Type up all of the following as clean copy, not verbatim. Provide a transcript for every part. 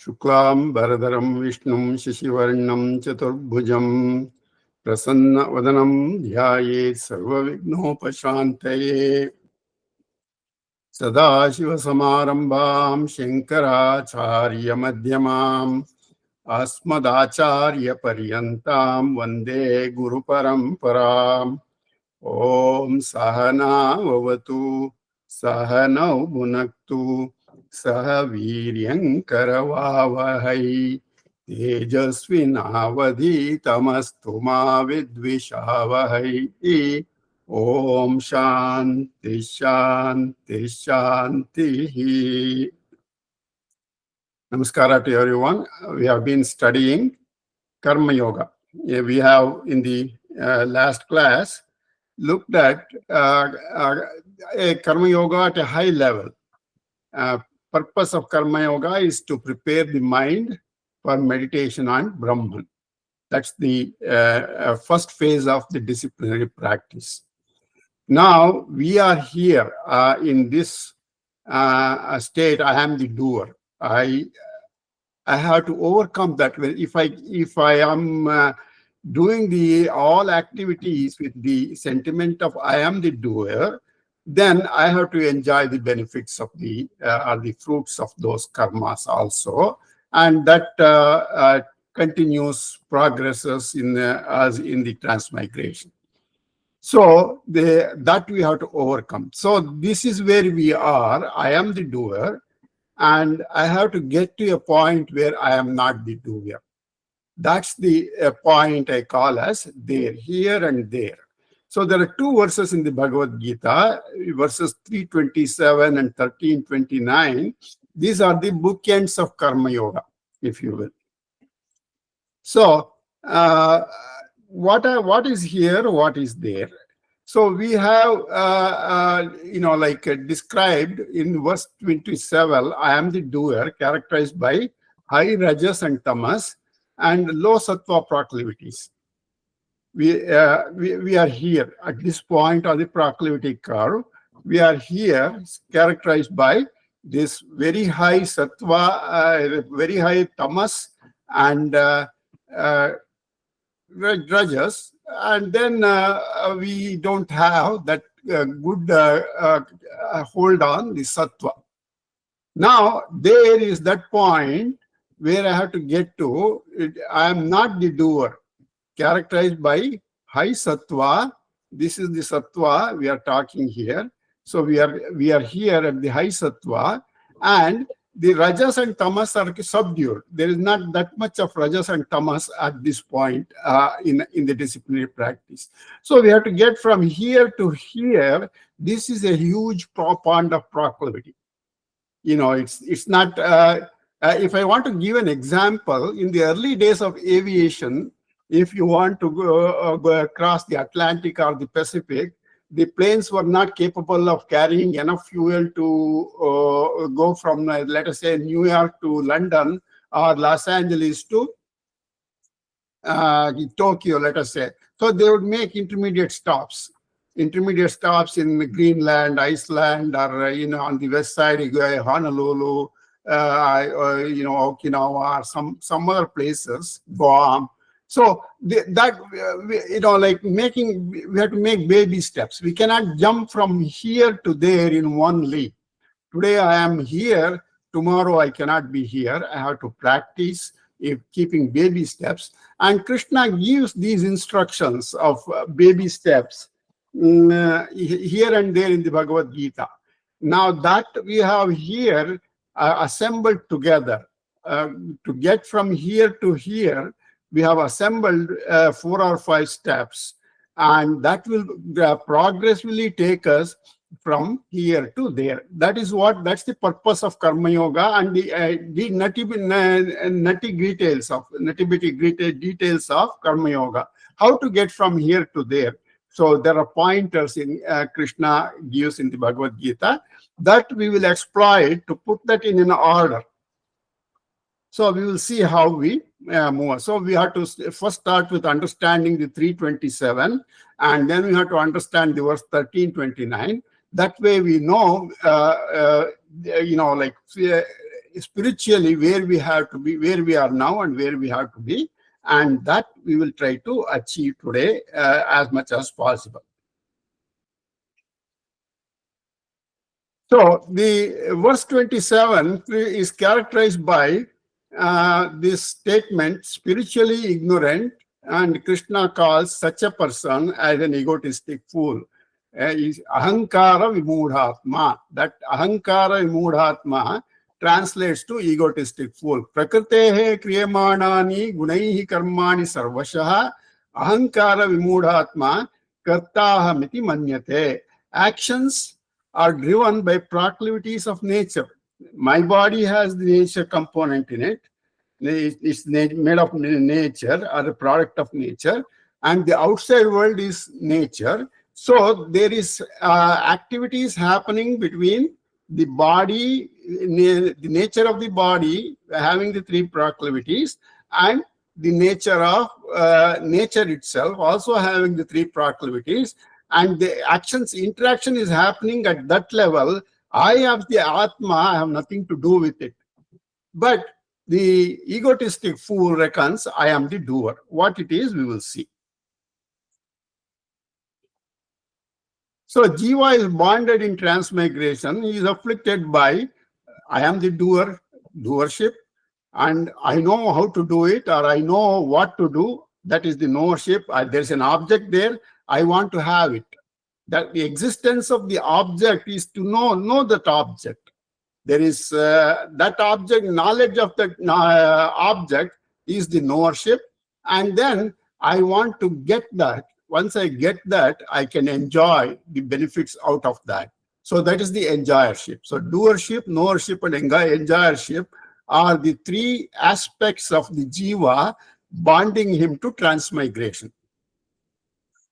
Shuklam Bharadaram Vishnum Shashivarnam Chaturbhujam Prasanna Vadanam Dhyayet Sarva Vignopashantaye Sadashiva Samarambam Shankaracharya Madhyamam Asmadacharya Paryantam Vande Guru Paramparam Om Sahana Vavatu Sahanau Bhunaktu Saha Viryankaravavahai Tejasvinavadhitamastu ma vidvishavahai. Om Shanti Shanti Shanti. Namaskara to everyone. We have been studying Karma Yoga. We have in the last class looked at a Karma Yoga at a high level. Purpose of Karma Yoga is to prepare the mind for meditation on Brahman. That's the first phase of the disciplinary practice. Now we are here in this state. I am the doer. I have to overcome that. If I am doing the all activities with the sentiment of I am the doer, then I have to enjoy the benefits of the or the fruits of those karmas also, and that continues progresses as in the transmigration. So that we have to overcome. So this is where we are. I am the doer, and I have to get to a point where I am not the doer. That's the point I call as there, here and there. So there are two verses in the Bhagavad Gita, verses 327 and 1329. These are the bookends of Karma Yoga, if you will. So what is here, what is there? So we have, described in verse 27, I am the doer, characterized by high rajas and tamas and low sattva proclivities. We are here at this point of the proclivity curve. We are here characterized by this very high sattva, very high tamas and rajas, and then we don't have that good hold on the sattva. Now there is that point where I have to get to. I am not the doer, characterized by high sattva. This is the sattva we are talking here. So we are here at the high sattva, and the rajas and tamas are subdued. There is not that much of rajas and tamas at this point in the disciplinary practice. So we have to get from here to here. This is a huge pond of proclivity. It's not. If I want to give an example, in the early days of aviation, if you want to go across the Atlantic or the Pacific, the planes were not capable of carrying enough fuel to go from, let us say, New York to London or Los Angeles to Tokyo, let us say. So they would make intermediate stops in Greenland, Iceland, or on the west side, Honolulu, Okinawa, or some other places, Guam. So we have to make baby steps. We cannot jump from here to there in one leap. Today I am here, tomorrow I cannot be here. I have to practice keeping baby steps. And Krishna gives these instructions of baby steps here and there in the Bhagavad Gita. Now that we have here assembled together to get from here to here, we have assembled 4 or 5 steps, and that will progressively take us from here to there. That's the purpose of Karma Yoga, and the nitty-gritty details of Karma Yoga. How to get from here to there. So there are pointers in Krishna gives in the Bhagavad Gita that we will exploit to put that in an order. So we will see how we move. So we have to first start with understanding the 327, and then we have to understand the verse 1329. That way we know, spiritually where we have to be, where we are now and where we have to be. And that we will try to achieve today as much as possible. So the verse 27 is characterized by this statement, spiritually ignorant, and Krishna calls such a person as an egotistic fool. Is ahankara vimudhatma. That ahankara vimudhatma translates to egotistic fool. Prakritehe kriyamanani gunaihi karmani sarvashaha ahankara vimudhatma kartahamiti manyate. Actions are driven by proclivities of nature. My body has the nature component in it. It's made of nature or a product of nature, and the outside world is nature. So there is activities happening between the body, the nature of the body having the three proclivities, and the nature of nature itself also having the three proclivities. And the interaction is happening at that level. I have the Atma, I have nothing to do with it. But the egotistic fool reckons I am the doer. What it is, we will see. So Jiva is bonded in transmigration. He is afflicted by, I am the doer, doership, and I know how to do it, or I know what to do. That is the knowership. There's an object there. I want to have it. That the existence of the object is to know that object. There is that object, knowledge of that object is the knowership. And then I want to get that. Once I get that, I can enjoy the benefits out of that. So that is the enjoyership. So doership, knowership, and enjoyership are the three aspects of the jiva bonding him to transmigration.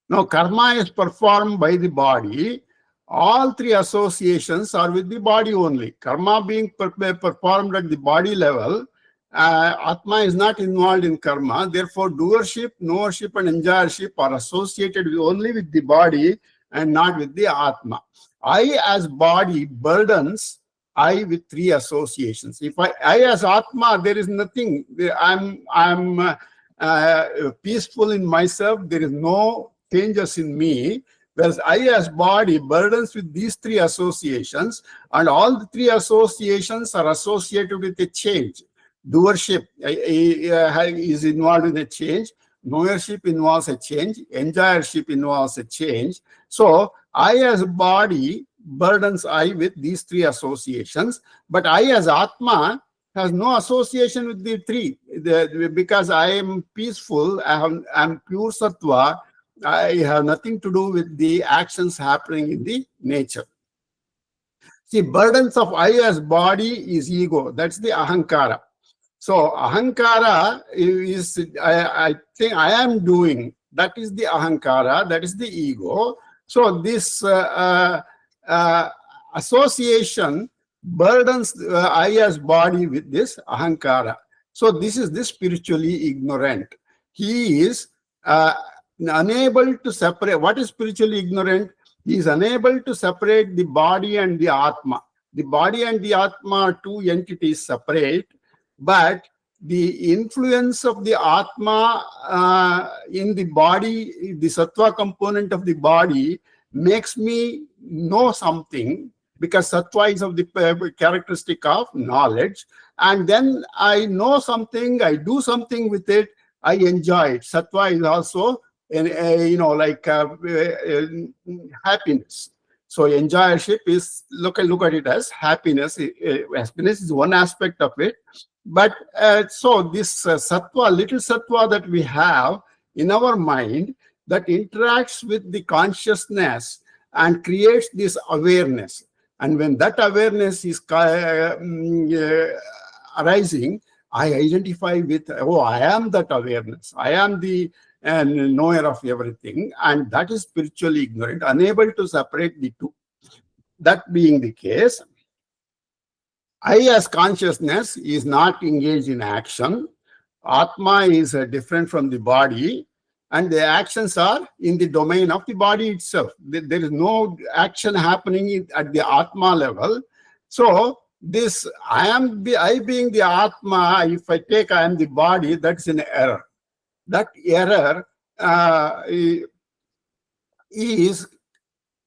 Now, karma is performed by the body. All three associations are with the body only. Karma being performed at the body level, Atma is not involved in karma. Therefore, doership, knowership, and enjoyership are associated only with the body and not with the Atma. I as body burdens I with three associations. If I as Atma, there is nothing. I'm peaceful in myself. There is no changes in me. Whereas I as body burdens with these three associations, and all the three associations are associated with a change. Doership is involved in a change. Knowership involves a change. Enjoyership involves a change. So I as body burdens I with these three associations, but I as Atma has no association with the three. Because I am peaceful, I'm pure sattva, I have nothing to do with the actions happening in the nature. See, burdens of I as body is ego. That's the ahankara. So ahankara is, I think I am doing. That is the ahankara. That is the ego. So this association burdens I as body with this ahankara. So this is the spiritually ignorant. He is unable to separate. What is spiritually ignorant? He is unable to separate the body and the Atma. The body and the Atma are two entities separate, but the influence of the Atma in the body, the sattva component of the body, makes me know something, because sattva is of the characteristic of knowledge. And then I know something, I do something with it, I enjoy it. Sattva is also happiness. So enjoyership is, look at it as happiness. Happiness is one aspect of it. But so this sattva, little sattva that we have in our mind, that interacts with the consciousness and creates this awareness. And when that awareness is arising, I identify with, I am that awareness. I am the knower of everything. And that is spiritually ignorant, unable to separate the two. That being the case, I as consciousness is not engaged in action. Atma is different from the body, and the actions are in the domain of the body itself. There is no action happening at the Atma level. So this I being the Atma, if I take I am the body, that's an error. That error is,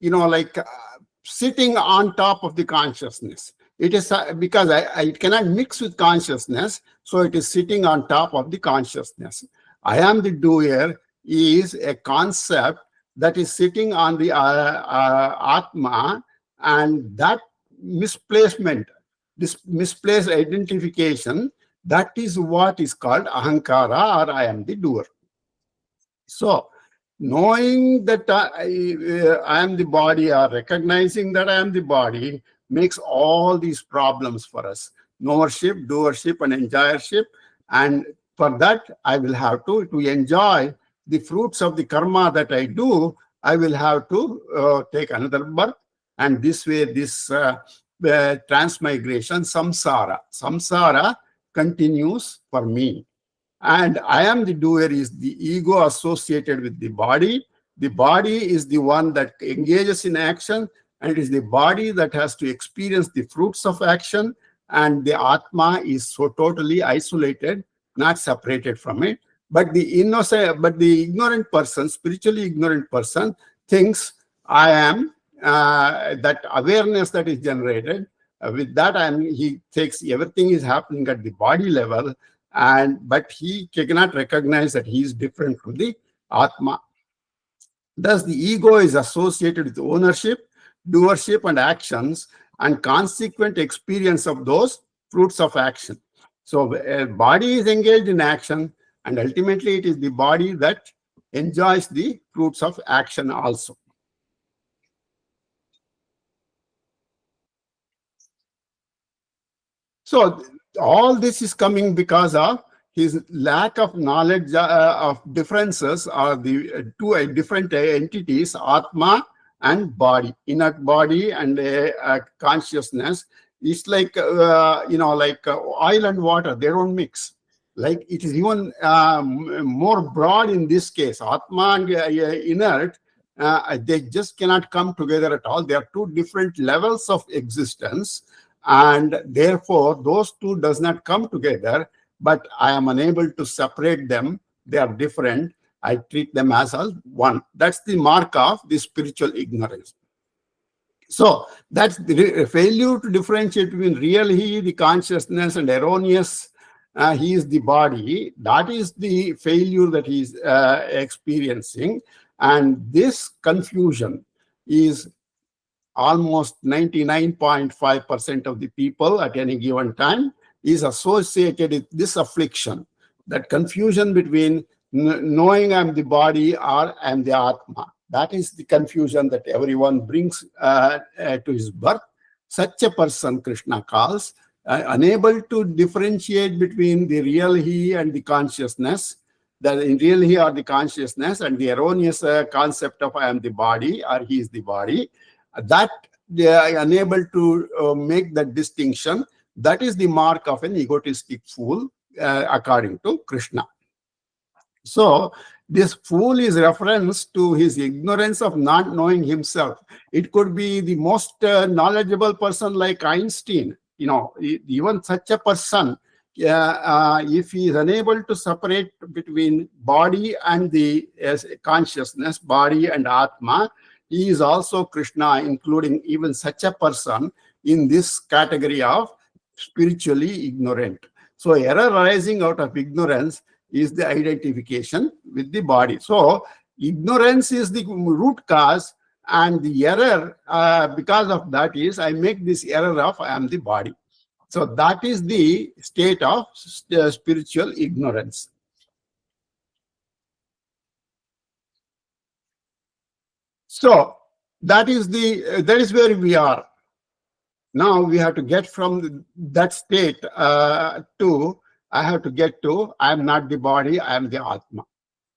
like sitting on top of the consciousness. It is because I cannot mix with consciousness, so it is sitting on top of the consciousness. I am the doer is a concept that is sitting on the Atma, and that misplacement, this misplaced identification, that is what is called ahankara, or I am the doer. So, knowing that I am the body, or recognizing that I am the body, makes all these problems for us: knowership, doership, and enjoyership. And for that, I will have to enjoy the fruits of the karma that I do. I will have to take another birth, and this way, this transmigration, samsara continues for me. And I am the doer is the ego associated with the body. The body is the one that engages in action, and it is the body that has to experience the fruits of action. And the Atma is so totally isolated, not separated from it. But the ignorant person, spiritually ignorant person, thinks I am that awareness that is generated. With that, he thinks everything is happening at the body level. But he cannot recognize that he is different from the Atma. Thus, the ego is associated with ownership, doership, and actions, and consequent experience of those fruits of action. So, a body is engaged in action, and ultimately it is the body that enjoys the fruits of action also. So, all this is coming because of his lack of knowledge of differences, or the two different entities, Atma and body, inert body and consciousness. It's like, like oil and water, they don't mix. Like it is even more broad in this case. Atma and inert, they just cannot come together at all. They are two different levels of existence. And therefore, those two does not come together, but I am unable to separate them. They are different. I treat them as one. That's the mark of the spiritual ignorance. So that's the failure to differentiate between real he, the consciousness, and erroneous he is the body. That is the failure that he is experiencing. And this confusion is almost 99.5% of the people at any given time is associated with this affliction, that confusion between knowing I'm the body or I'm the Atma. That is the confusion that everyone brings to his birth. Such a person, Krishna calls, unable to differentiate between the real he and the consciousness, the real he or the consciousness, and the erroneous concept of I am the body or he is the body. That they are unable to make that distinction. That is the mark of an egotistic fool, according to Krishna. So, this fool is reference to his ignorance of not knowing himself. It could be the most knowledgeable person like Einstein. Even such a person, if he is unable to separate between body and the consciousness, body and Atma, he is also Krishna, including even such a person in this category of spiritually ignorant. So error arising out of ignorance is the identification with the body. So ignorance is the root cause, and the error because of that is I make this error of I am the body. So that is the state of spiritual ignorance. So that is where we are. Now we have to get from that state to I have to get to I am not the body, I am the Atma.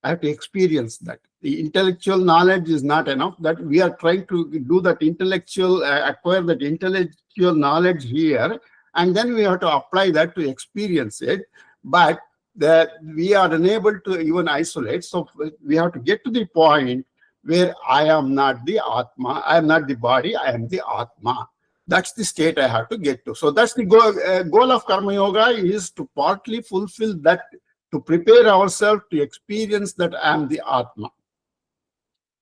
I have to experience that. The intellectual knowledge is not enough. That we are trying to do that intellectual, acquire that intellectual knowledge here, and then we have to apply that to experience it. But that we are unable to even isolate. So we have to get to the point where I am not the Atma, I am not the body, I am the Atma. That's the state I have to get to. So that's the goal of Karma Yoga, is to partly fulfill that, to prepare ourselves to experience that I am the Atma.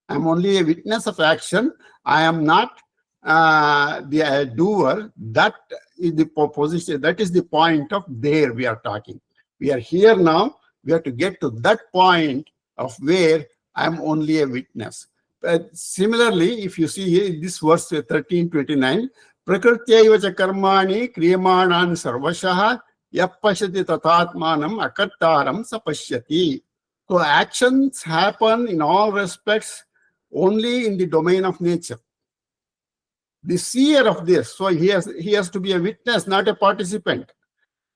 I'm only a witness of action. I am not the doer. That is the position. That is the point of there we are talking. We are here now. We have to get to that point of where I'm only a witness. But similarly, if you see here, this verse 13:29, Prakrityaiva cha karmani kriyamanani sarvashaha yappashati tatatmanam akartaram sapashyati. So actions happen in all respects only in the domain of nature. The seer of this, so he has to be a witness, not a participant.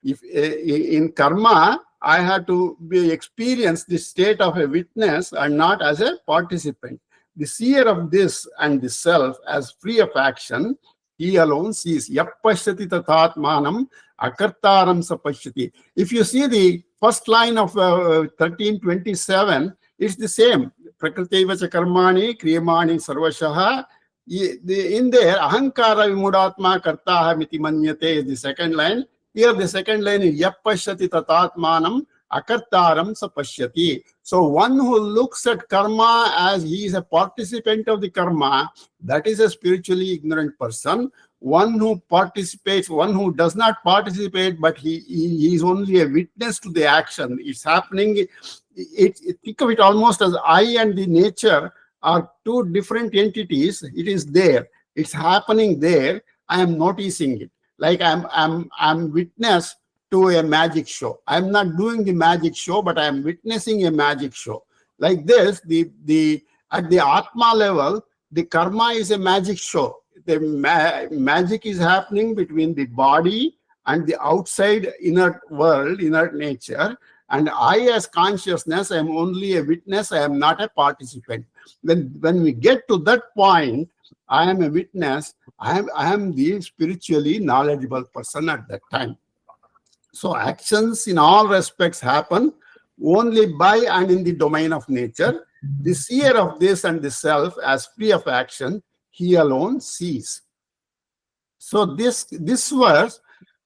If in karma, I have to experience the state of a witness and not as a participant. The seer of this and the self as free of action, he alone sees. Yappashyati tatatmanam akartaram sapashyati. If you see the first line of 13:27, it's the same. Prakrityaiva cha karmani kriyamani sarvashaha. In there, ahankara vimudatma kartaha miti manyate is the second line. Here the second line is yappashyati tatatmanam akartaram sapashyati. So one who looks at karma as he is a participant of the karma, that is a spiritually ignorant person. One who participates, one who does not participate, but he is only a witness to the action. It's happening. Think of it almost as I and the nature are two different entities. It is there. It's happening there. I am noticing it. Like I'm witness to a magic show. I'm not doing the magic show, but I'm witnessing a magic show. Like this, at the Atma level, the karma is a magic show. The magic is happening between the body and the outside inert world, inert nature. And I, as consciousness, I am only a witness. I am not a participant. When we get to that point, I am a witness. I am the spiritually knowledgeable person at that time. So actions in all respects happen only by and in the domain of nature. The seer of this and the self as free of action, he alone sees. So this verse,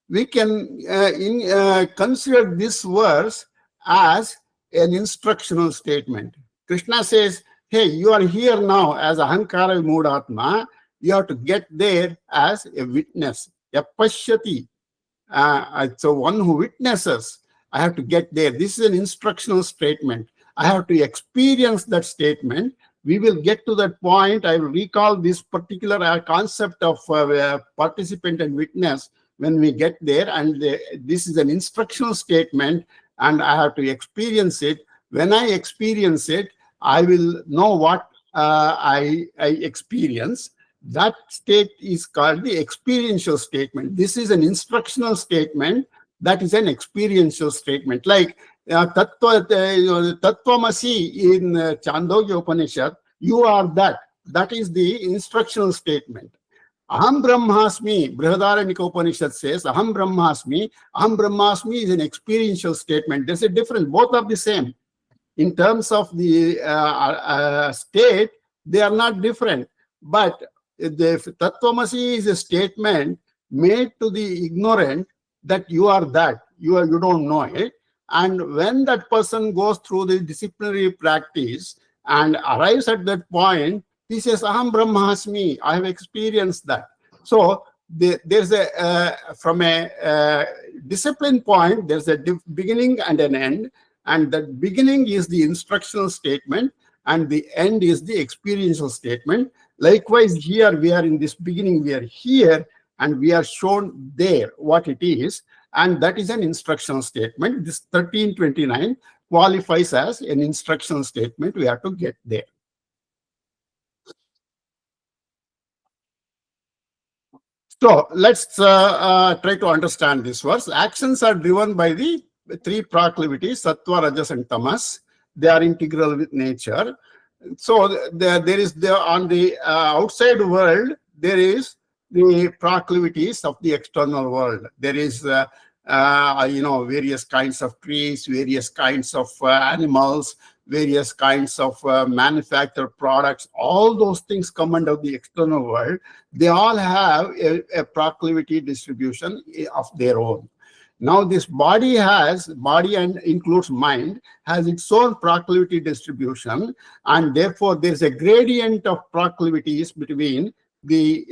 we can consider this verse as an instructional statement. Krishna says, hey, you are here now as ahankara vimudatma. You have to get there as a witness. Yapashyati. So one who witnesses, I have to get there. This is an instructional statement. I have to experience that statement. We will get to that point. I will recall this particular concept of participant and witness when we get there. And this is an instructional statement, and I have to experience it. When I experience it, I will know what I experience. That state is called the experiential statement. This is an instructional statement. That is an experiential statement. Like Tattvamasi in Chandogya Upanishad, you are that. That is the instructional statement. Aham Brahmasmi, Brihadaranyaka Upanishad says, Aham Brahmasmi. Aham Brahmasmi is an experiential statement. There's a difference. Both are the same. In terms of the state, they are not different. But the Tattvamasi is a statement made to the ignorant that you are that. You don't know it. And when that person goes through the disciplinary practice and arrives at that point, he says, Aham Brahmasmi, I have experienced that. So there's from a discipline point, there's a beginning and an end. And that beginning is the instructional statement, and the end is the experiential statement. Likewise, here we are in this beginning, we are here, and we are shown there what it is, and that is an instructional statement. This 13:29 qualifies as an instructional statement. We have to get there. So let's try to understand this verse. Actions are driven by the three proclivities, sattva, rajas, and tamas. They are integral with nature. So there is on the outside world, there is the proclivities of the external world. There is various kinds of trees, various kinds of animals, various kinds of manufactured products, all those things come under the external world. They all have a proclivity distribution of their own. Now this body and includes mind, has its own proclivity distribution, and therefore there is a gradient of proclivities between the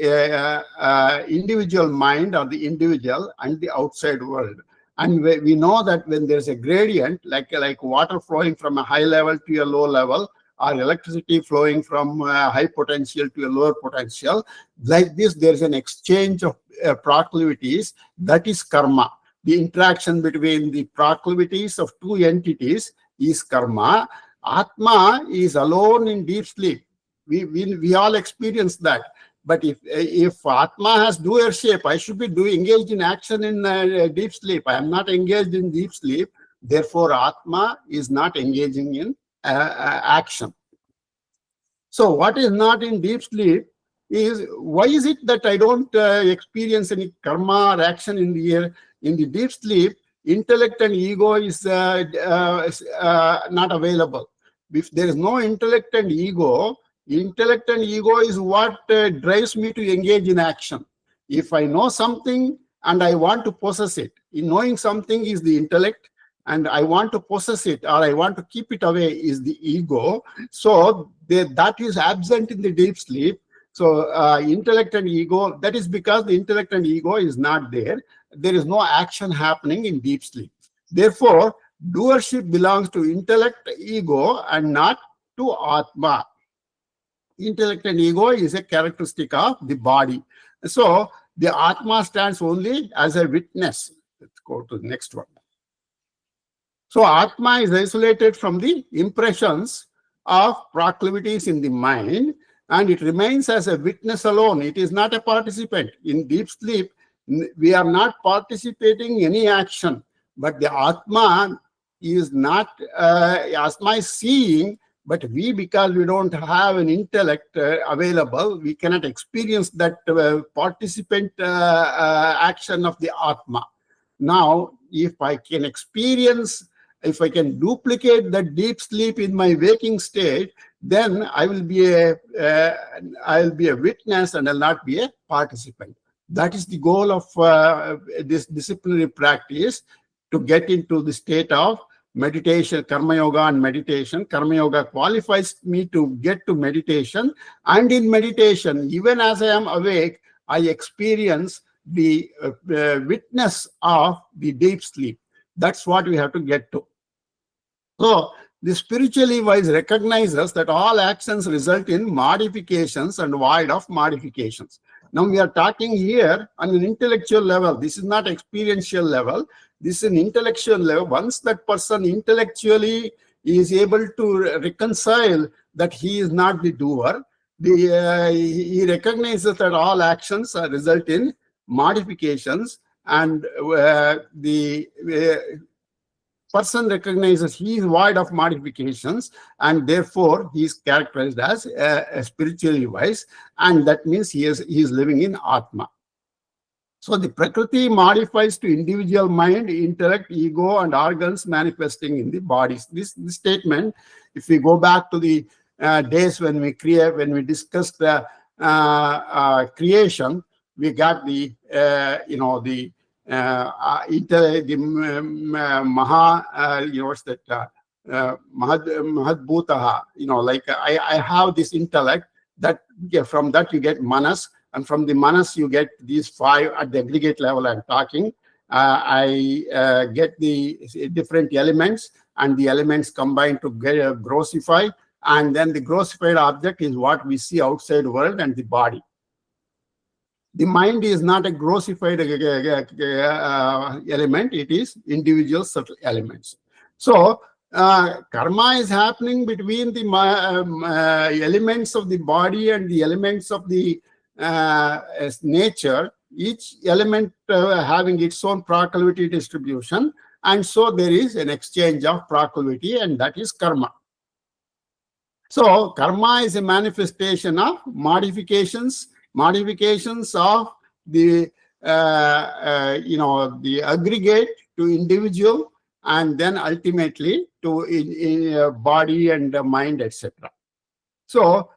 individual mind or the individual and the outside world. And we know that when there's a gradient, like water flowing from a high level to a low level, or electricity flowing from high potential to a lower potential, like this, there's an exchange of proclivities. That is karma. The interaction between the proclivities of two entities is karma. Atma is alone in deep sleep. We all experience that. But if Atma has doership, I should be engaged in action in deep sleep. I am not engaged in deep sleep. Therefore, Atma is not engaging in action. So what is not in deep sleep is, why is it that I don't experience any karma or action in the deep sleep? Intellect and ego is not available. If there is no intellect and ego is what drives me to engage in action. If I know something and I want to possess it, in knowing something is the intellect, and I want to possess it or I want to keep it away is the ego. So that is absent in the deep sleep. So intellect and ego, that is because the intellect and ego is not there. There is no action happening in deep sleep. Therefore, doership belongs to intellect, ego, and not to Atma. Intellect and ego is a characteristic of the body. So the Atma stands only as a witness. Let's go to the next one. So Atma is isolated from the impressions of proclivities in the mind, and it remains as a witness alone. It is not a participant. In deep sleep, we are not participating in any action, but the Atma is not, Atma is seeing, but because we don't have an intellect available, we cannot experience that participant action of the Atma. Now, if I can duplicate that deep sleep in my waking state, then I will be a witness and I'll not be a participant. That is the goal of this disciplinary practice, to get into the state of meditation, karma yoga and meditation. Karma yoga qualifies me to get to meditation, and in meditation, even as I am awake, I experience the witness of the deep sleep. That's what we have to get to. So the spiritually wise recognizes that all actions result in modifications and void of modifications. Now we are talking here on an intellectual level. This is not experiential level. This is an intellectual level. Once that person intellectually is able to reconcile that he is not the doer, he recognizes that all actions result in modifications, and the person recognizes he is void of modifications, and therefore he is characterized as spiritually wise, and that means he is living in Atma. So the Prakriti modifies to individual mind, intellect, ego, and organs manifesting in the bodies. This statement, if we go back to the days when we discussed the creation, we got the Mahadbhutaha, like I have this intellect, that from that you get manas, and from the manas you get these five at the aggregate level I'm talking. I get the different elements, and the elements combine to grossify, and then the grossified object is what we see outside world and the body. The mind is not a grossified element, it is individual subtle elements. So karma is happening between the elements of the body and the elements of the nature, each element having its own proclivity distribution, and so there is an exchange of proclivity, and that is karma. So karma is a manifestation of modifications of the the aggregate to individual, and then ultimately to in body and mind, etc. So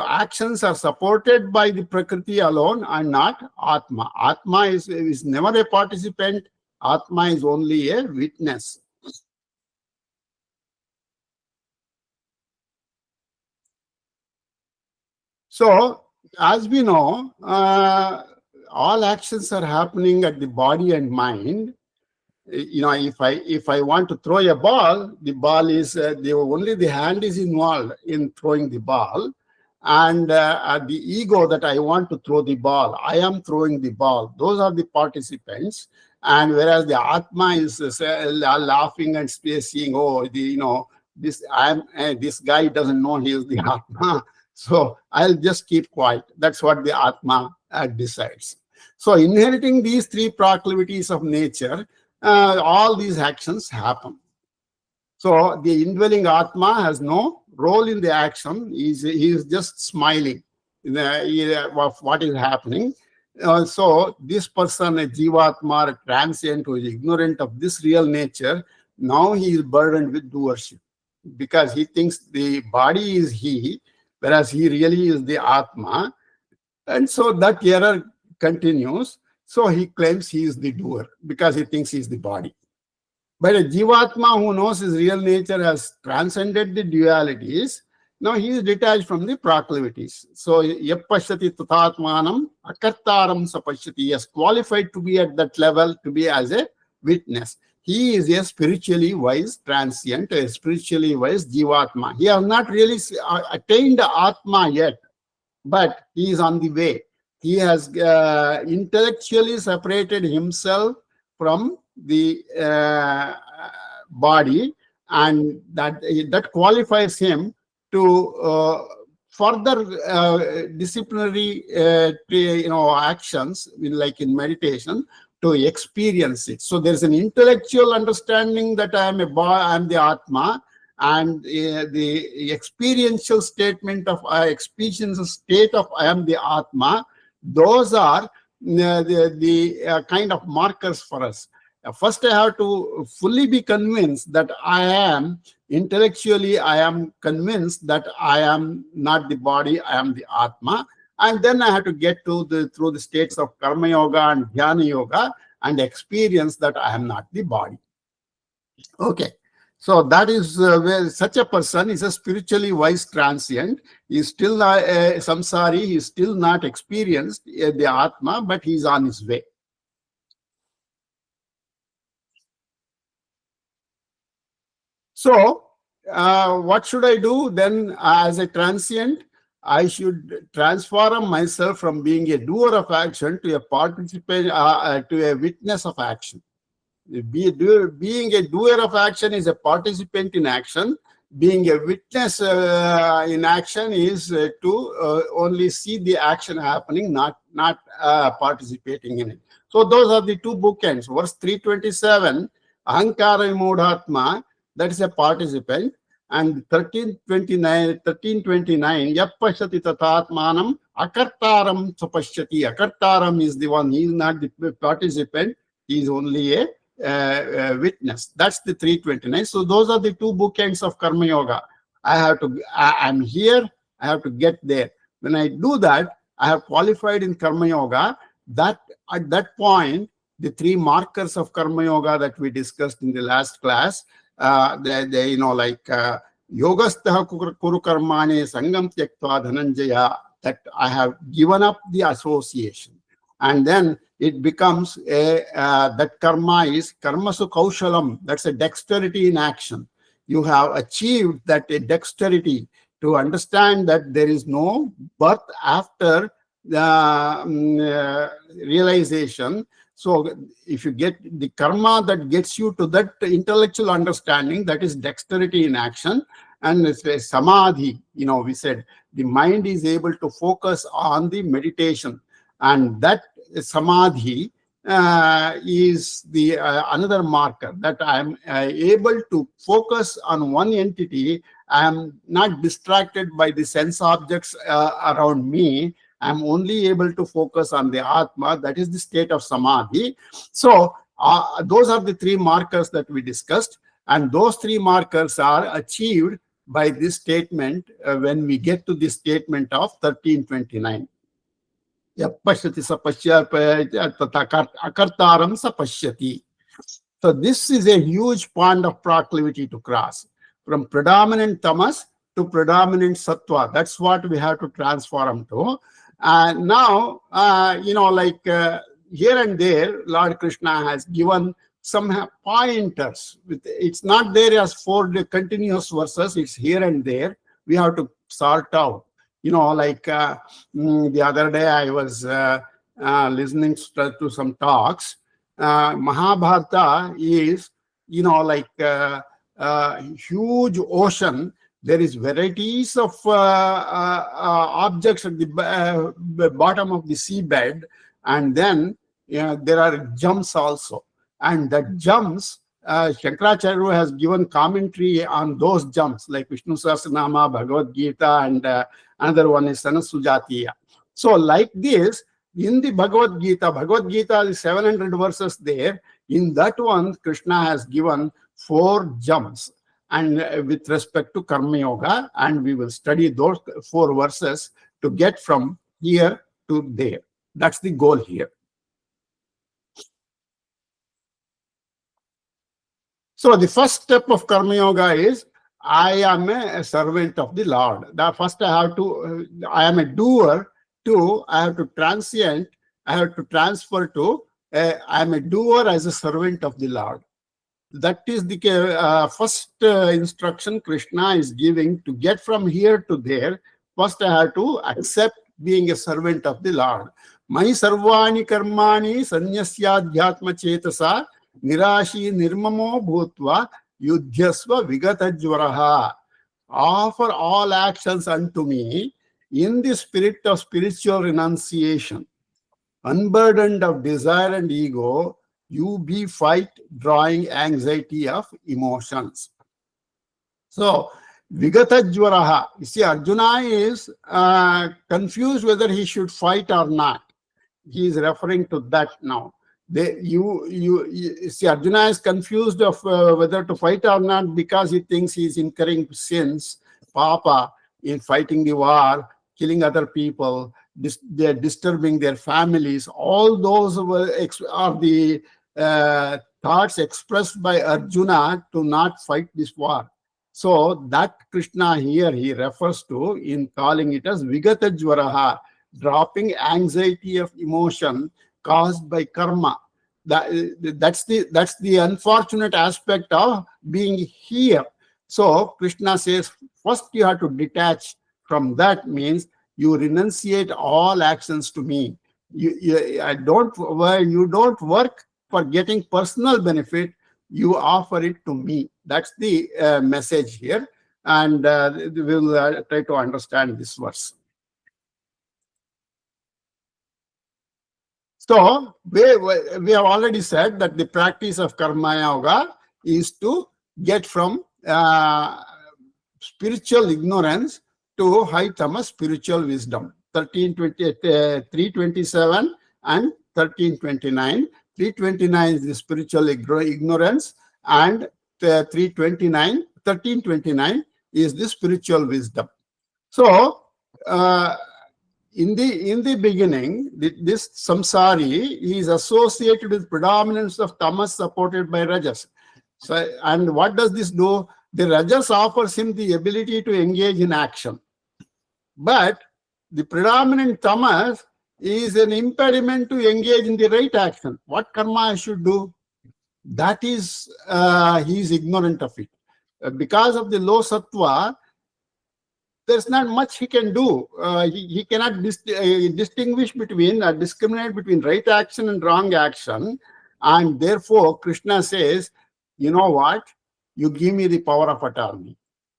actions are supported by the Prakriti alone and not Atma. Atma is never a participant. Atma is only a witness. So, as we know, all actions are happening at the body and mind. If I want to throw a ball, the ball is only the hand is involved in throwing the ball, and the ego that I want to throw the ball, I am throwing the ball. Those are the participants, and whereas the Atma is laughing and saying, "Oh, this guy doesn't know he is the Atma." So I'll just keep quiet. That's what the Atma decides. So inheriting these three proclivities of nature, all these actions happen. So the indwelling Atma has no role in the action. He is just smiling of what is happening. So this person, a Jivatma, a transient who is ignorant of this real nature, now he is burdened with doership because he thinks the body is he, whereas he really is the Atma. And so that error continues. So he claims he is the doer because he thinks he is the body. But a Jivatma who knows his real nature has transcended the dualities, now he is detached from the proclivities. So yappashyati tatatmanam akartaram sapashyati. He is qualified to be at that level, to be as a witness. He is a spiritually wise transient, a spiritually wise Jivatma. He has not really attained Atma yet, but he is on the way. He has intellectually separated himself from the body, and that qualifies him to further disciplinary actions, like in meditation, to experience it. So there's an intellectual understanding that I am the Atma, and the experiential statement of experiential state of I am the Atma. Those are the kind of markers for us. First, I have to fully be convinced that I am intellectually, I am convinced that I am not the body, I am the Atma. And then I have to get to through the states of Karma Yoga and Dhyana Yoga and experience that I am not the body. Okay. So that is where such a person is a spiritually wise transient. He is still a samsari. He is still not experienced the Atma, but he is on his way. So what should I do then as a transient? I should transform myself from being a doer of action to a participant, to a witness of action. Being a doer of action is a participant in action. Being a witness in action is to only see the action happening, not participating in it. So those are the two bookends. Verse 327, Ahankara Vimudhatma, that is a participant. And 1329, Yappashyati tatatmanam akartaram sapashyati. Akartaram is the one, he is not the participant, he is only a witness. That's the 329. So those are the two bookends of Karma Yoga. I'm here, I have to get there. When I do that, I have qualified in Karma Yoga. That at that point, the three markers of Karma Yoga that we discussed in the last class, yogastha kuru karmane sangam tyaktva dhananjaya, that I have given up the association. And then it becomes that karma is karmasu kaushalam. That's a dexterity in action. You have achieved that dexterity to understand that there is no birth after the realization. So if you get the karma that gets you to that intellectual understanding, that is dexterity in action. And it's a samadhi. We said the mind is able to focus on the meditation, and that samadhi is the another marker that I am able to focus on one entity. I am not distracted by the sense objects around me. I am only able to focus on the Atma. That is the state of samadhi. So Those are the three markers that we discussed, and those three markers are achieved by this statement when we get to this statement of 1329. Yapashyati akartaram sapashyati. So this is a huge pond of proclivity to cross, from predominant tamas to predominant sattva. That's what we have to transform to. Now, here and there, Lord Krishna has given some pointers. It's not there as 4 continuous verses. It's here and there. We have to sort out. The other day I was listening to some talks. Mahabharata is, huge ocean. There is varieties of objects at the bottom of the seabed, and then there are jumps also. And the jumps, Shankaracharya has given commentary on those jumps, like Vishnu Sahasranama, Bhagavad Gita, and another one is Sanasujatiya. So like this, in the Bhagavad Gita is 700 verses there. In that one, Krishna has given 4 jumps, and with respect to Karma Yoga, and we will study those 4 verses to get from here to there. That's the goal here. So the first step of Karma Yoga is, I am a servant of the Lord. First I am a doer, to I have to transcend, I have to transfer to, I am a doer as a servant of the Lord. That is the first instruction Krishna is giving to get from here to there. First I have to accept being a servant of the Lord. Mai sarvani karmani sanyasyadhyatma chetasa nirashi nirmamo bhutva yudhyasva vigatajvaraha. Offer all actions unto me in the spirit of spiritual renunciation. Unburdened of desire and ego, you be fight drawing anxiety of emotions. So, Vigatajvaraha. You see, Arjuna is confused whether he should fight or not. He is referring to that now. You see, Arjuna is confused of whether to fight or not, because he thinks he is incurring sins, papa, in fighting the war, killing other people, they're disturbing their families. All those are the thoughts expressed by Arjuna to not fight this war. So that Krishna here he refers to in calling it as Vigatajvaraha, dropping anxiety of emotion caused by karma. That's the unfortunate aspect of being here. So Krishna says, first you have to detach from that, means you renunciate all actions to me. You don't work for getting personal benefit. You offer it to me. That's the message here, and we'll try to understand this verse. So we have already said that the practice of Karma Yoga is to get from spiritual ignorance to high tamas spiritual wisdom. 327 and 1329. 329 is the spiritual ignorance, and 1329 is the spiritual wisdom. So in the beginning, this samsari is associated with predominance of tamas supported by rajas. So, and what does this do? The rajas offers him the ability to engage in action, but the predominant tamas is an impediment to engage in the right action. What karma I should do? That is, he is ignorant of it. Because of the low sattva, there's not much he can do. He cannot distinguish between, discriminate between right action and wrong action. And therefore, Krishna says, you know what? You give me the power of attorney.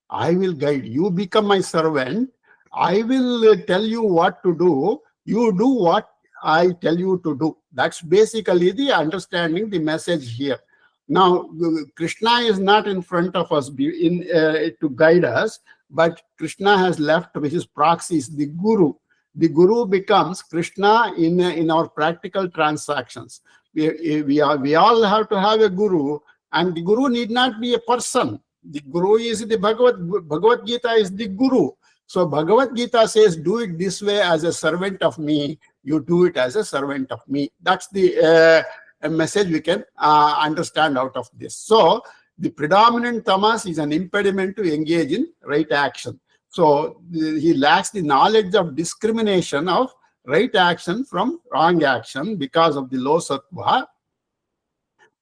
I will guide you. Become my servant. I will tell you what to do. You do what I tell you to do. That's basically the understanding, the message here. Now, Krishna is not in front of us to guide us, but Krishna has left with his proxies, the Guru. The Guru becomes Krishna in our practical transactions. we all have to have a guru, and the guru need not be a person. The guru is the Bhagavad Gita is the guru. So Bhagavad Gita says, do it this way as a servant of me. You do it as a servant of me. That's the a message we can understand out of this. So the predominant tamas is an impediment to engage in right action. So he lacks the knowledge of discrimination of right action from wrong action because of the low sattva.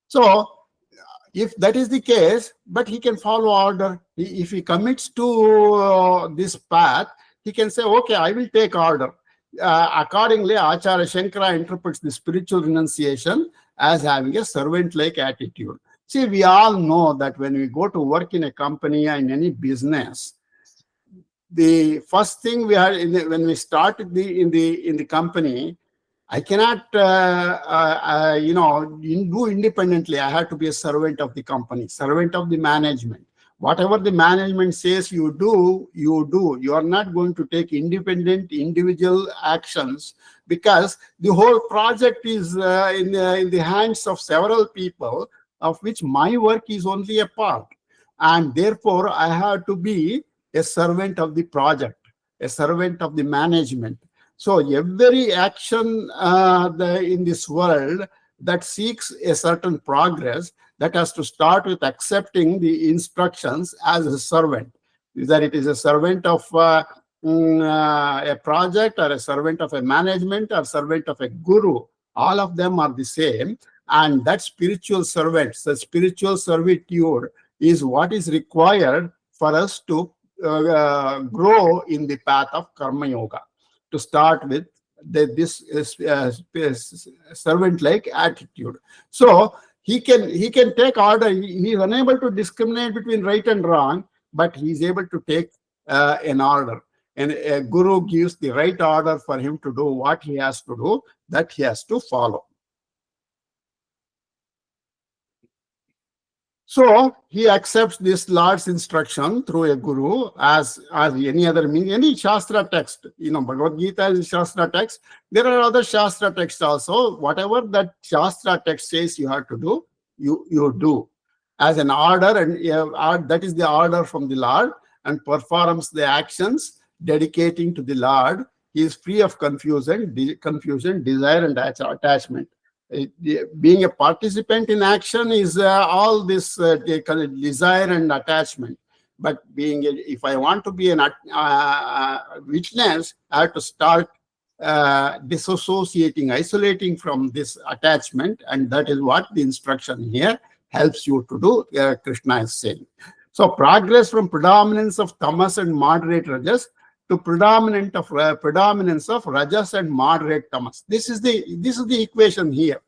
So if that is the case, but he can follow order. If he commits to this path, he can say, okay, I will take order. Accordingly, Acharya Shankara interprets the spiritual renunciation as having a servant-like attitude. See, we all know that when we go to work in a company and any business, the first thing we had when we start in the company, I cannot do independently. I have to be a servant of the company, servant of the management. Whatever the management says you do, you do. You are not going to take independent individual actions, because the whole project is in the hands of several people, of which my work is only a part. And therefore, I have to be a servant of the project, a servant of the management. So every action in this world that seeks a certain progress, that has to start with accepting the instructions as a servant. Either it is a servant of a project, or a servant of a management, or servant of a guru. All of them are the same. And that spiritual servant, the spiritual servitude, is what is required for us to grow in the path of Karma Yoga. To start with, this servant-like attitude. So he can take order. He is unable to discriminate between right and wrong, but he is able to take an order. And a guru gives the right order for him to do what he has to do, that he has to follow. So he accepts this Lord's instruction through a guru as any other means, any Shastra text. Bhagavad Gita is a Shastra text. There are other Shastra texts also. Whatever that Shastra text says you have to do, you do as an order, and that is the order from the Lord, and performs the actions dedicating to the Lord. He is free of confusion, desire, and attachment. Being a participant in action is all this desire and attachment. But if I want to be a witness, I have to start disassociating, isolating from this attachment, and that is what the instruction here helps you to do. Krishna is saying. So progress from predominance of tamas and moderate rajas to predominance of rajas and moderate tamas. This is the equation here,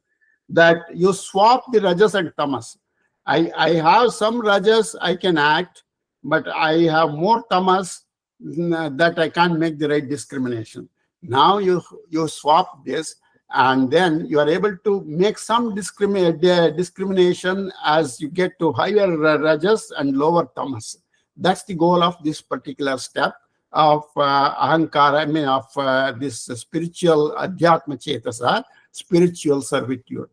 that you swap the rajas and tamas. I have some rajas I can act, but I have more tamas that I can't make the right discrimination. Now you swap this, and then you are able to make some discrimination as you get to higher rajas and lower tamas. That's the goal of this particular step of ahankara, of this spiritual adhyatma chetasa, spiritual servitude.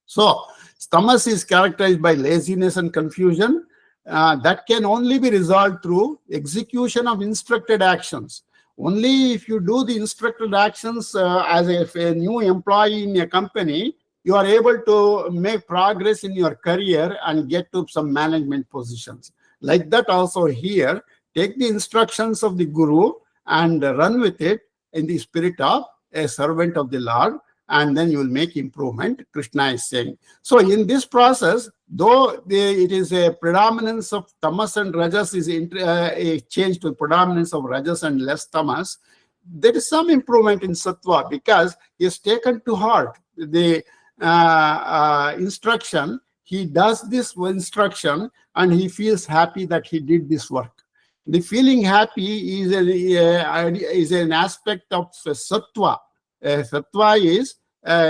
So tamas is characterized by laziness and confusion. That can only be resolved through execution of instructed actions. Only if you do the instructed actions as a new employee in a company, you are able to make progress in your career and get to some management positions. Like that also here, take the instructions of the guru and run with it in the spirit of a servant of the Lord, and then you will make improvement, Krishna is saying. So in this process, though it is a predominance of tamas and rajas is a change to predominance of rajas and less tamas, there is some improvement in sattva, because he has taken to heart the instruction. He does this instruction and he feels happy that he did this work. The feeling happy is an aspect of sattva. Sattva is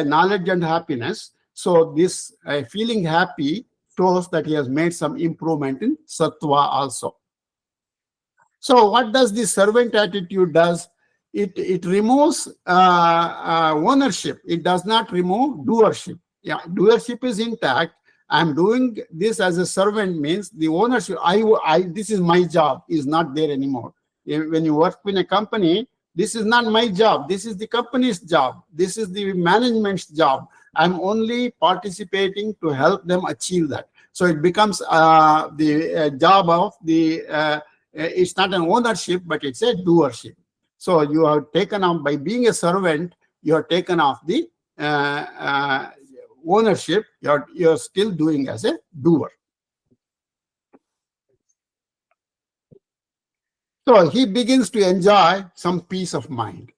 knowledge and happiness. So this feeling happy shows that he has made some improvement in sattva also. So what does the servant attitude does? it removes ownership. It does not remove doership. Yeah, doership is intact. I'm doing this as a servant means the ownership. This is my job is not there anymore. When you work in a company, this is not my job. This is the company's job. This is the management's job. I'm only participating to help them achieve that. So it becomes the job of the. It's not an ownership, but it's a doership. So you have taken off by being a servant. You have taken off the ownership. You're still doing as a doer. So he begins to enjoy some peace of mind.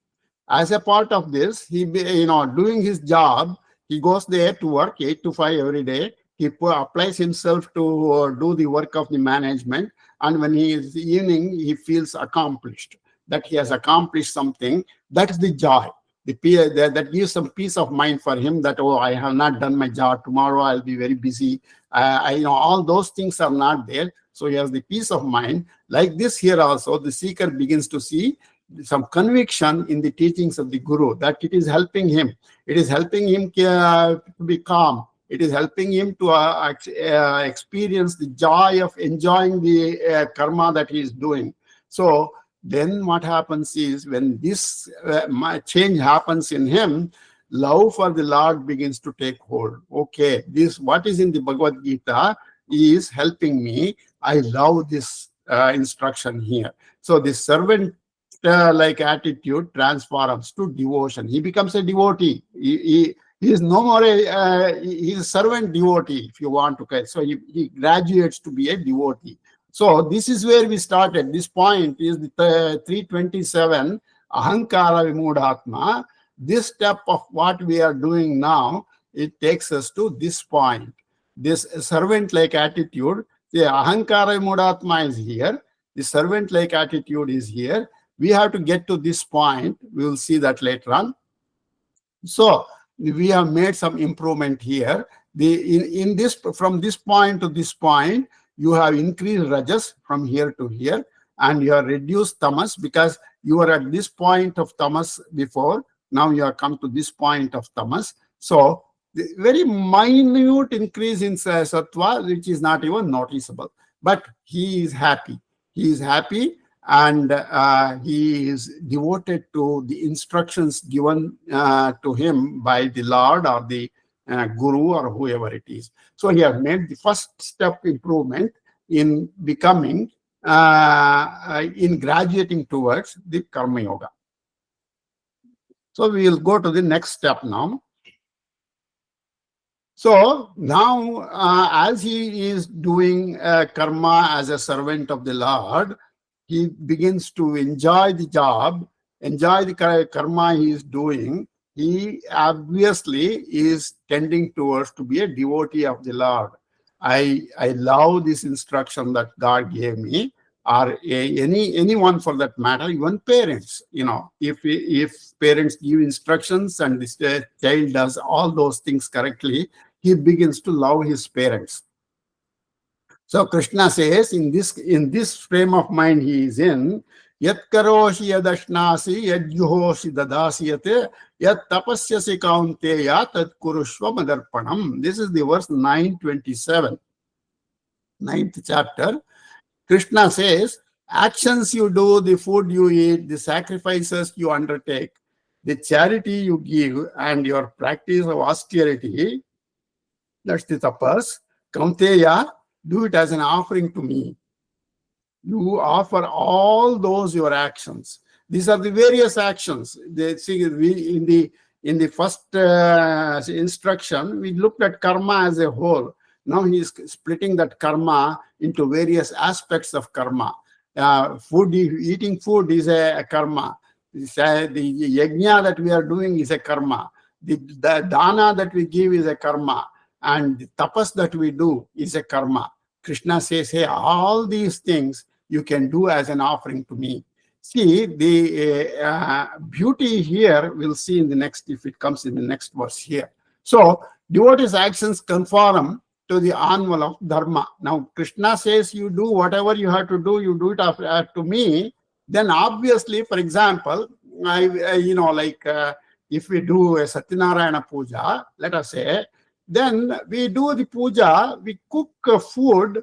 As a part of this, he doing his job. He goes there to work 8 to 5 every day. He applies himself to do the work of the management. And when he is evening, he feels accomplished, that he has accomplished something. That is the joy. That gives some peace of mind for him that, oh, I have not done my job. Tomorrow I'll be very busy. All those things are not there. So he has the peace of mind. Like this here also, the seeker begins to see some conviction in the teachings of the Guru, that it is helping him. It is helping him to be calm. It is helping him to experience the joy of enjoying the karma that he is doing. So then what happens is, when this change happens in him, love for the Lord begins to take hold. Okay, this what is in the Bhagavad Gita is helping me. I love this instruction here. So this servant like attitude transforms to devotion. He becomes a devotee. He is no more he is a servant devotee, if you want to. So he graduates to be a devotee. So this is where we started. This point is the 327, Ahankara Vimudhatma. This step of what we are doing now, it takes us to this point. This servant-like attitude, the Ahankara Vimudhatma is here. The servant-like attitude is here. We have to get to this point. We will see that later on. So we have made some improvement here. In this, from this point to this point, you have increased rajas from here to here, and you have reduced tamas, because you were at this point of tamas before. Now you have come to this point of tamas. So the very minute increase in sattva, which is not even noticeable. But he is happy. He is happy, and he is devoted to the instructions given to him by the Lord or the Guru or whoever it is. So he has made the first step improvement in becoming, in graduating towards the Karma Yoga. So we will go to the next step now. So now, as he is doing karma as a servant of the Lord, he begins to enjoy the job, enjoy the karma he is doing. He obviously is tending towards to be a devotee of the Lord. I love this instruction that God gave me, or anyone for that matter, even parents. If parents give instructions and the child does all those things correctly, he begins to love his parents. So Krishna says, in this frame of mind he is in, Yat karoshi yadashnasi yadjuhoshi dadasiyate yat tapasyasi kaunteya tat kurushva madarpanam. This is the verse 927, 9th chapter. Krishna says, actions you do, the food you eat, the sacrifices you undertake, the charity you give, and your practice of austerity, that's the tapas, kaunteya, do it as an offering to me. You offer all those your actions. These are the various actions. In the first instruction, we looked at karma as a whole. Now he is splitting that karma into various aspects of karma. Eating food is a karma. The yajna that we are doing is a karma. The dana that we give is a karma. And the tapas that we do is a karma. Krishna says, hey, all these things you can do as an offering to me. See, the beauty here we'll see in the next, if it comes in the next verse here. So, devotees' actions conform to the anvil of dharma. Now, Krishna says, you do whatever you have to do, you do it to me. Then obviously, for example, if we do a Satyanarayana puja, let us say, then we do the puja, we cook food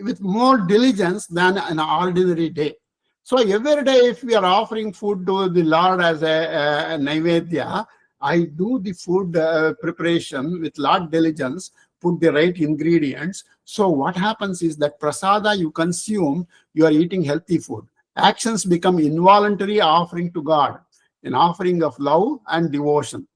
with more diligence than an ordinary day. So every day, if we are offering food to the Lord as a naivedya, I do the food preparation with lot diligence, put the right ingredients. So what happens is that prasada you consume, you are eating healthy food. Actions become involuntary offering to God, an offering of love and devotion.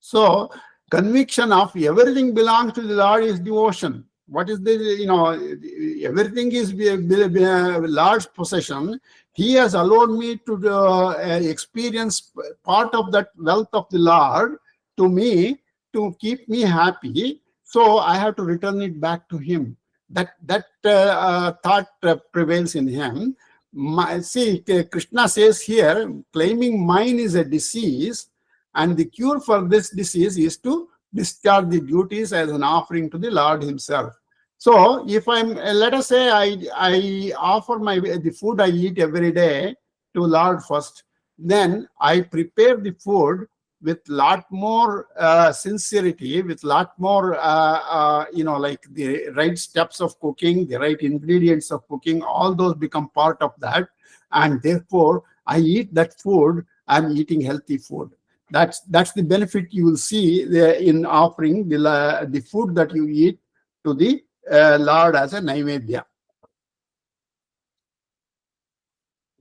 So conviction of everything belongs to the Lord is devotion. What is the, everything is Lord's possession. He has allowed me to experience part of that wealth of the Lord to me, to keep me happy. So I have to return it back to him. That thought prevails in him. Krishna says here, claiming mine is a disease, and the cure for this disease is to discharge the duties as an offering to the Lord himself. So if let us say I offer the food I eat every day to Lord first, then I prepare the food with lot more sincerity, with lot more, the right steps of cooking, the right ingredients of cooking, all those become part of that. And therefore, I eat that food, I'm eating healthy food. That's the benefit you will see in offering the food that you eat to the Lord as a naivedya.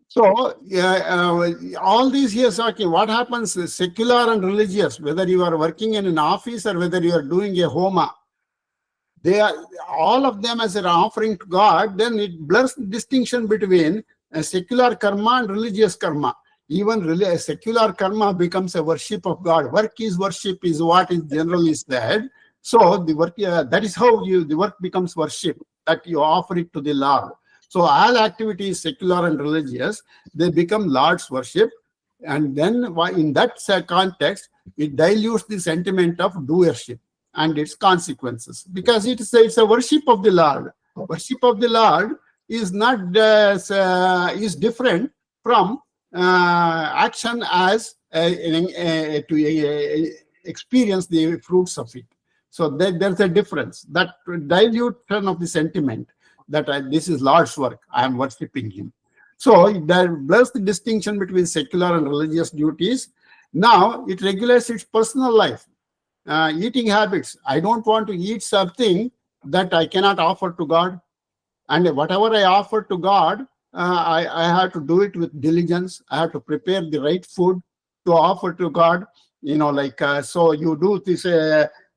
So all these years, okay, what happens is secular and religious, whether you are working in an office or whether you are doing a homa, they are all of them as an offering to God. Then it blurs the distinction between a secular karma and religious karma. Even secular karma becomes a worship of God. Work is worship is what is generally said. So the work, that is how the work becomes worship, that you offer it to the Lord. So all activities, secular and religious, they become Lord's worship. And then in that context, it dilutes the sentiment of doership and its consequences, because it's a worship of the Lord. Worship of the Lord is not is different from action as to experience the fruits of it. So there's a difference, that dilution of the sentiment that this is Lord's work, I am worshipping him. So there blurs the distinction between secular and religious duties. Now it regulates its personal life, eating habits. I don't want to eat something that I cannot offer to God. And whatever I offer to God, I have to do it with diligence. I have to prepare the right food to offer to God. So you do this,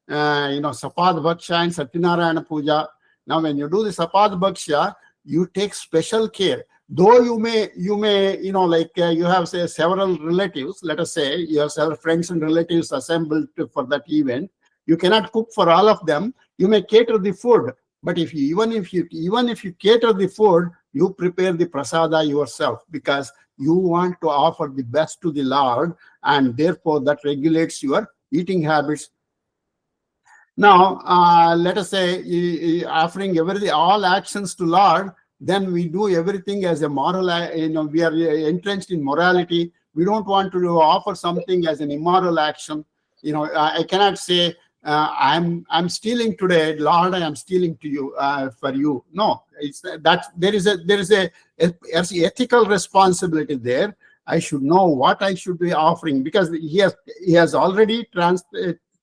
Sapad Bhaksha and Satyanarayana Puja. Now, when you do the Sapad Bhaksha, you take special care. Though you may, you have, say, several relatives, let us say, you have several friends and relatives assembled for that event. You cannot cook for all of them. You may cater the food. But even if you cater the food, you prepare the prasada yourself, because you want to offer the best to the Lord, and therefore that regulates your eating habits. Now, let us say offering all actions to Lord, then we do everything as a moral. We are entrenched in morality. We don't want to offer something as an immoral action. I cannot say, I'm stealing today, Lord, I am stealing to you for you. No, it's that there is a ethical responsibility there. I should know what I should be offering, because he has already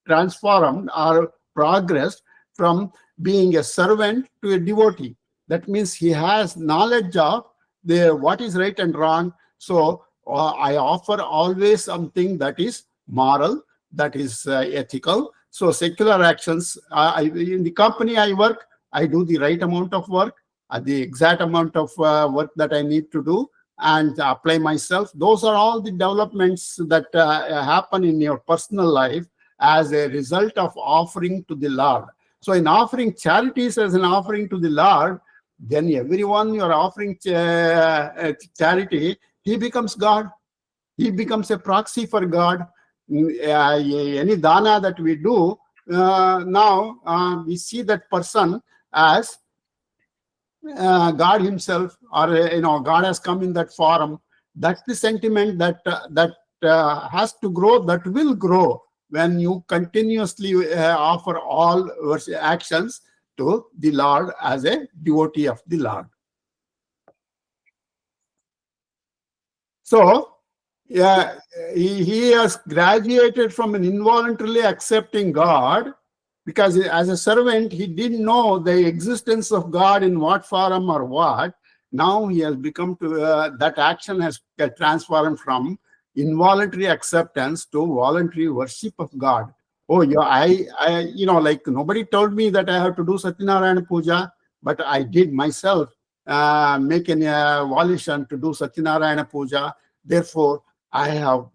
transformed or progressed from being a servant to a devotee. That means he has knowledge of what is right and wrong. So I offer always something that is moral, that is ethical. So secular actions, in the company I work, I do the right amount of work, the exact amount of work that I need to do, and apply myself. Those are all the developments that happen in your personal life as a result of offering to the Lord. So in offering charities as an offering to the Lord, then everyone you are offering charity, he becomes God. He becomes a proxy for God. Any dana that we do, now we see that person as God himself, or God has come in that form, That's the sentiment that has to grow, that will grow when you continuously offer all actions to the Lord as a devotee of the Lord. So, yeah, he has graduated from an involuntarily accepting God, because as a servant, he didn't know the existence of God in what form or what. Now he has become to, that action has transformed from involuntary acceptance to voluntary worship of God. Oh, yeah, like nobody told me that I have to do Satyanarayana Puja, but I did myself make an volition to do Satyanarayana Puja. Therefore, I have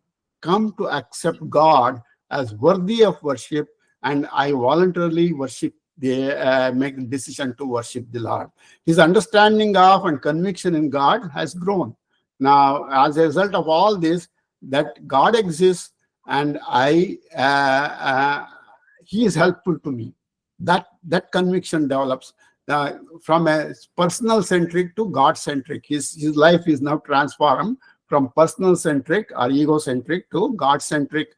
come to accept God as worthy of worship, and I voluntarily worship, make the decision to worship the Lord. His understanding of and conviction in God has grown. Now, as a result of all this, that God exists and He is helpful to me. That conviction develops from a personal centric to God centric. His life is now transformed from personal centric or egocentric to God centric.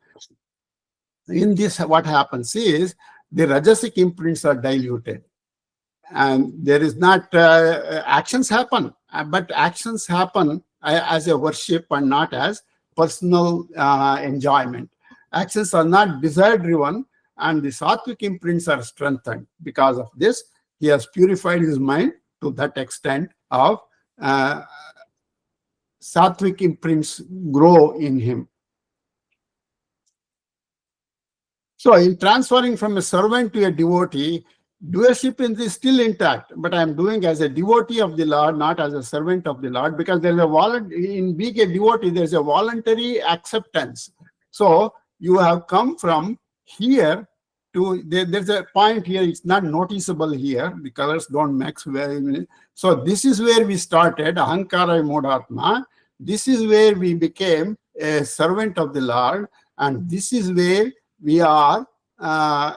In this, what happens is the rajasic imprints are diluted, and there is not actions happen, but actions happen as a worship and not as personal enjoyment. Actions are not desire driven, and the sattvic imprints are strengthened. Because of this, he has purified his mind to that extent of sattvic imprints grow in him. So in transferring from a servant to a devotee, doership is still intact, but I am doing as a devotee of the Lord, not as a servant of the Lord, because there is in being a devotee, there is a voluntary acceptance. So you have come from here to, there's a point here, it's not noticeable here, the colors don't mix very. So this is where we started, Ahankara Modatma. This is where we became a servant of the Lord, and this is where we are a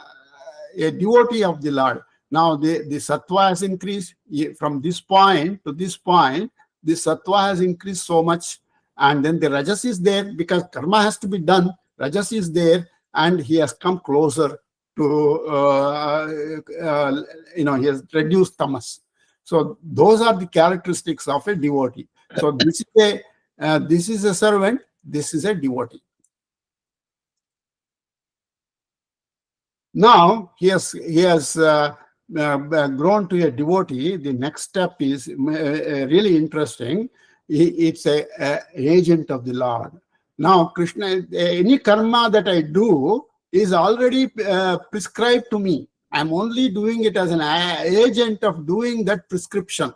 devotee of the Lord. Now the sattva has increased from this point to this point. The sattva has increased so much, and then the rajas is there because karma has to be done. Rajas is there, and he has come closer to he has reduced tamas. So those are the characteristics of a devotee. So this is a servant. This is a devotee. Now he has grown to a devotee. The next step is really interesting. It's a agent of the Lord. Now Krishna, any karma that I do is already prescribed to me. I'm only doing it as an agent of doing that prescription.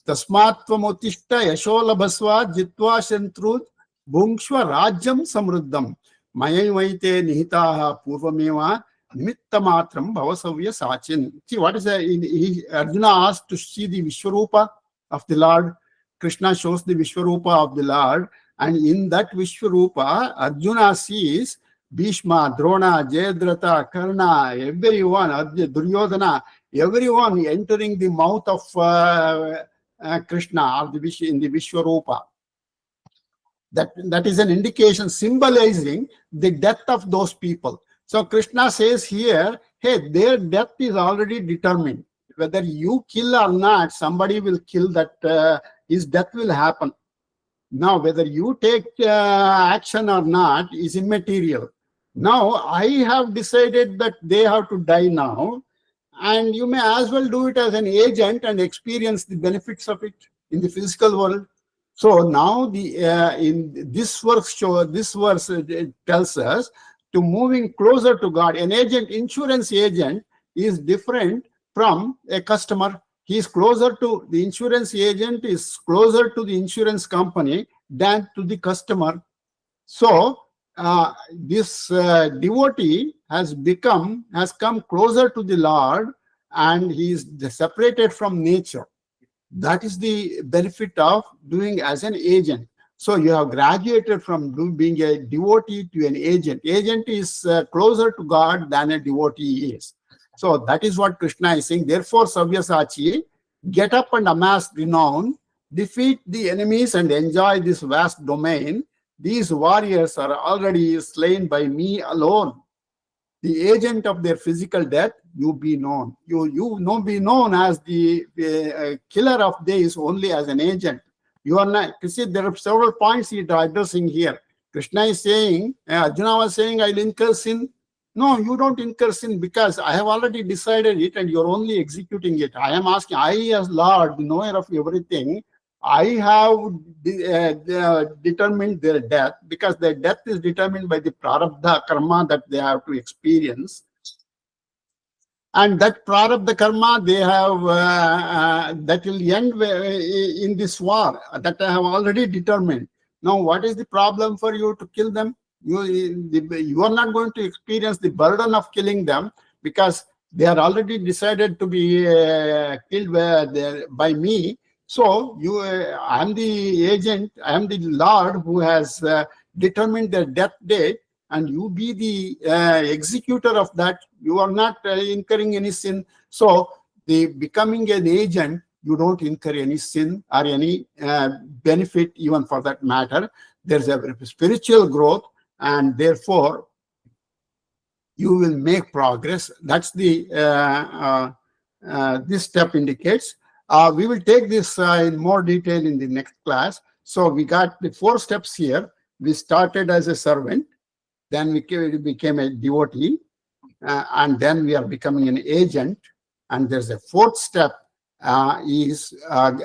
Tasmat tvamotishta yasholabhasva jitva shantrut bhungshva rajyam samruddham mayayvaite nihitaha purvameva Nimittamatram Bhavasavya Sachin. See, what is Arjuna asked to see the Vishwarupa of the Lord. Krishna shows the Vishwarupa of the Lord, and in that Vishwarupa, Arjuna sees Bhishma, Drona, Jayadratha, Karna, everyone, Duryodhana, everyone entering the mouth of Krishna or in the Vishwarupa. That is an indication symbolizing the death of those people. So Krishna says here, hey, their death is already determined. Whether you kill or not, somebody will kill that, his death will happen. Now, whether you take action or not is immaterial. Now, I have decided that they have to die now, and you may as well do it as an agent and experience the benefits of it in the physical world. So now in this verse tells us to moving closer to God. An agent, insurance agent, is different from a customer. He is closer to the insurance agent, is closer to the insurance company than to the customer. So this devotee has come closer to the Lord, and he is separated from nature. That is the benefit of doing as an agent. So you have graduated from being a devotee to an agent. Agent is closer to God than a devotee is. So that is what Krishna is saying. Therefore, Savyasachi, get up and amass renown. defeat the enemies and enjoy this vast domain. These warriors are already slain by me alone. The agent of their physical death, you be known. You know, be known as the killer of these only as an agent. You are not. You see, there are several points he is addressing here. Krishna is saying, Arjuna was saying, I'll incur sin. No, you don't incur sin because I have already decided it and you're only executing it. I am asking, I as Lord, the knower of everything, I have determined their death because their death is determined by the prarabdha karma that they have to experience. And that prarabdha karma they have, that will end in this war that I have already determined. Now, what is the problem for you to kill them? You are not going to experience the burden of killing them because they are already decided to be killed by me. So I am the agent, I am the Lord who has determined their death date, and you be the executor of that. You are not incurring any sin. So the becoming an agent, you don't incur any sin or any benefit even for that matter. There's a spiritual growth, and therefore you will make progress. That's the this step indicates. We will take this in more detail in the next class. So we got the 4 steps here. We started as a servant, then we became a devotee, and then we are becoming an agent. And there's a 4th step is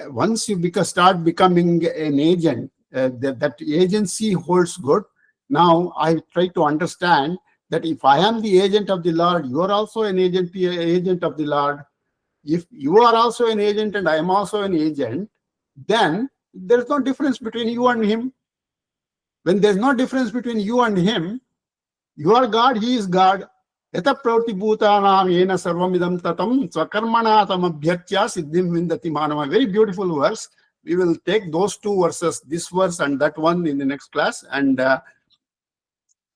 once you start becoming an agent, that agency holds good. Now I try to understand that if I am the agent of the Lord, you are also an agent of the Lord. If you are also an agent and I am also an agent, then there's no difference between you and him. When there's no difference between you and him, you are God, he is God. Yata pravati bhutanam yena sarvamidam tatam swakarmana tam abhyartya siddhim vindati manava. Very beautiful verse. We will take those 2 verses, this verse and that one, in the next class, and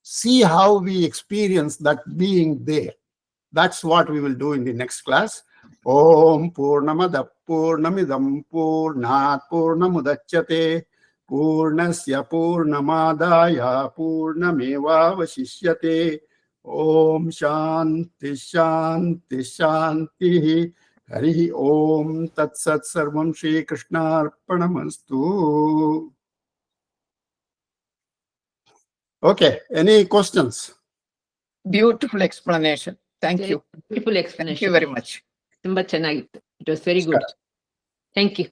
see how we experience that being there. That's what we will do in the next class. Om Purnamada Purnamidam Purnat Purnamudachyate Purnasya Purnamadaya Purnameva Vashishyate. Om Shanti Shanti Shanti. Hari Om Tat Sat Sarvam Shri Krishna Arpanamastu. Okay, any questions? Beautiful explanation. Thank you. Beautiful Thank explanation. you very much. ತುಂಬಾ ಚೆನ್ನಾಗಿತ್ತು. It was very good. Thank you.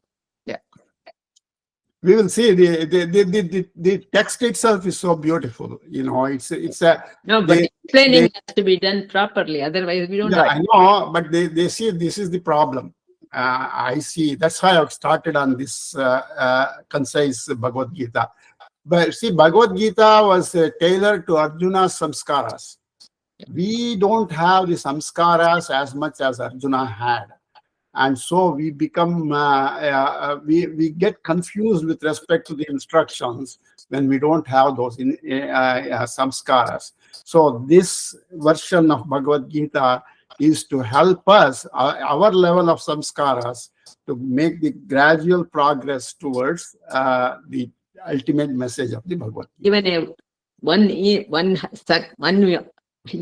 We will see the text itself is so beautiful. You know, it's a No, but explaining has to be done properly. Otherwise, we don't. Yeah, I know, but they see this is the problem. I see. That's why I've started on this concise Bhagavad Gita. But see, Bhagavad Gita was tailored to Arjuna's samskaras. We don't have the samskaras as much as Arjuna had. And so we become, we get confused with respect to the instructions when we don't have those samskaras. So this version of Bhagavad Gita is to help us, our level of samskaras, to make the gradual progress towards the ultimate message of the Bhagavad Gita. Even one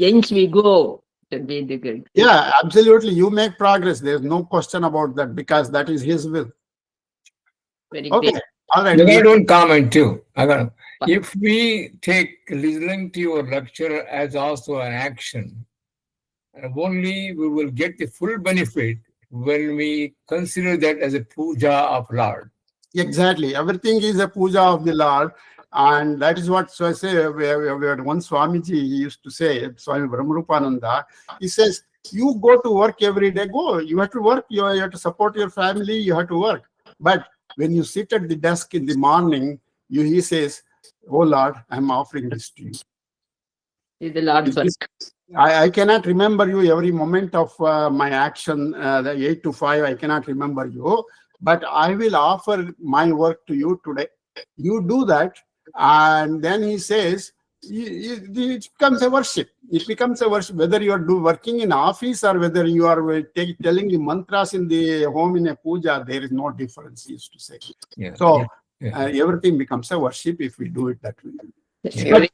inch we go, should be the good. Yeah, absolutely. You make progress. There's no question about that because that is his will. Very Okay. great. All right. I got one comment too. If we take listening to your lecture as also an action, only we will get the full benefit when we consider that as a puja of Lord. Exactly. Everything is a puja of the Lord. And that is what, so I say, we had one Swamiji, he used to say, Swami Brahmarupananda, he says, you go to work every day, go. You have to work, you have to support your family, you have to work. But when you sit at the desk in the morning, he says, oh Lord, I'm offering this to you. Is the Lord's work. I cannot remember you every moment of my action, the 8 to 5, I cannot remember you, but I will offer my work to you today. You do that. And then he says, it becomes a worship. It becomes a worship, whether you are working in office or whether you are telling the mantras in the home in a puja, there is no difference, he used to say. Yeah. So yeah. everything becomes a worship if we do it that way. That's Yeah. very,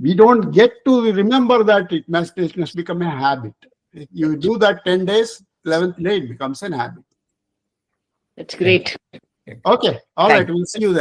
We don't get to remember that it must become a habit. If you do that 10 days, 11th day, it becomes an habit. That's great. Okay, all Thank right, we'll see you then.